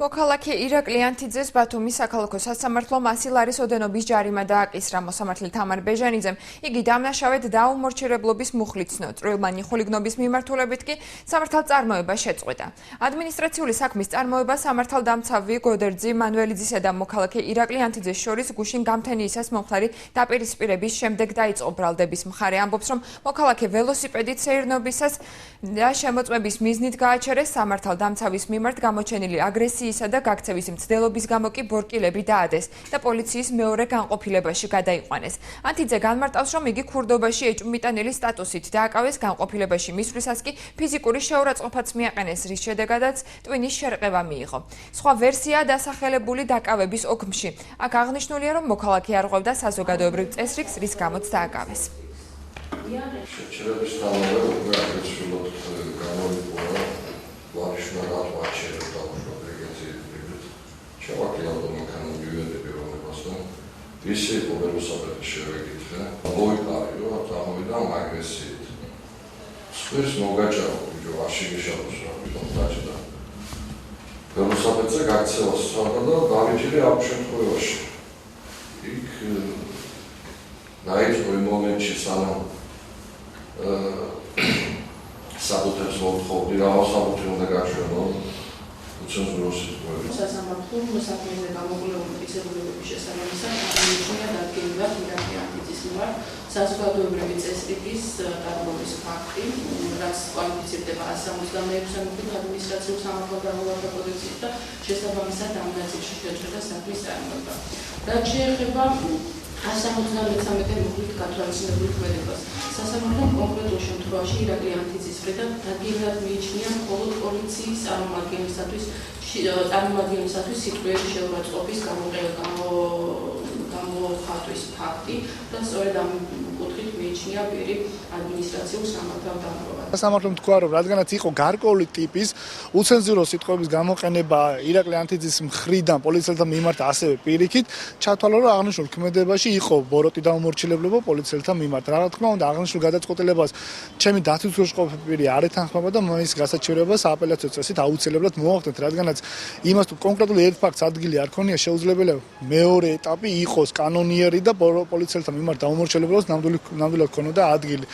მოქალაქე ირაკლი ანთიძეს ბათუმის საქალაქო სასამართლომ 100 ლარის ოდენობის ჯარიმა დააკისრა. მოსამართლე თამარ ბეჟანიძემ იგი დამნაშავედ დაუმორჩილებლობის მუხლით ცნო. წვრილმანი ხულიგნობის მიმართულებით კი სამართალწარმოება შეწყვეტა. ადმინისტრაციული საქმის წარმოება სამართალდამცავი გოდერძი მანველიძისა და მოქალაქე ირაკლი ანთიძეს შორის გუშინ გამთენიისას მომხდარი დაპირისპირების შემდეგ დაიწყო. ბრალდების მხარე ამბობს, რომ მოქალაქე ველოსიპედით სეირნობისას და შემოწმების მიზნით გააჩერეს. სამართალდამცავის მიმართ გამოჩენილი აგრესიისა და გაქცევის მცდელობის გამო კი ბორკილები დაადეს და პოლიციის მეორე განყოფილებაში გადაიყვანეს. ანთიძე განმარტავს, რომ იგი ქურდობაში ეჭვმიტანილი სტატუსით დააკავეს. განყოფილებაში მისვლისას კი ფიზიკური შეურაცხყოფაც მიაყენეს, რის შედეგადაც ტვინის შერყევა მიიღო. სხვა ვერსია დასახელებული დაკავების ოგმში. აქ აღნიშნულია, რომ მოქალაქე არ ყვევდა საზოგადოებრივ წესრიგს, რის გამოც დააკავეს. შეჩერების თანხმობა უკვე აგრესიულად გამოვიყურა ვარშავად ვაჩერებ ისე ყოველსაფრთხე შევეკითხა, მოიყარიო, ამოვიდა აგრესიით. სპერს მოგაჭარო, ბიჭო, აშიგიშავს რა, თვითონ დაჭდა. ყოველსაფრთხე გაქცევა სწავლა და დავიჭირე ამ შემთხვევაში. იქ დაიწყო იმ მომენტში, სანამ საბუთებს მოთხოვდი, რაღაც საბუთი უნდა გაჩვენო. სასამართლომ საქმეზე გამოგულებული პისებულების შესაბამისად აღნიშნა დადგენილდა ირაკლი ანთიძის მიმართ საზოგადოებრივი წესრიგის დარღვევის ფაქტი, რაც კვალიფიცირდება 166 მუხლით ადმინისტრაციულ სამართალდამცავთა კოდექსით და შესაბამისად ამ ნაწილში შეჭრა საქმის წარმოება. რაც შეეხება 173 მუხლით გათვალისწინებულ ქმედებას. სასამართლომ კონკრეტულ შემთხვევაში ირაკლი ანთიძის მხრიდან დადგენილად მიიჩნია მხოლოდ პოლიციის წარმომადგენლისათვის სიტყვიერი შეურაცხყოფის გამოხატვის ფაქტი და სწორედ ამ კუთხით მიიჩნია პირი ადმინისტრაციულ სამართალდამცავად. სასამართლომ თქვა, რომ რადგანაც იყო გარკვეული ტიპის უცენზურო სიტყვების გამოყენება ირაკლი ანთიძის მხრიდან პოლიციელთა მიმართ ასევე პირიქით, ჩათვალა, რომ აღნიშნულ ქმედებაში იყო ბოროტი დაუმორჩილებლობა პოლიციელთა მიმართ. რა თქმა უნდა, აღნიშნულ გადაწყვეტილებას ჩემი დაცვის სრულყოფილი არ ეთანხმება და მის გასაჩივრებას სააპელაციო წესით აუცილებლად მოვახდენთ, რადგანაც იმას თუ კონკრეტული ერთ ფაქტს ადგილი არ ქონია, შეუძლებელია მეორე ეტაპი იყოს კანონიერი და პოლიციელთა მიმართ დაუმორჩილებლობას ნამდვილად ქონოდა ადგილი.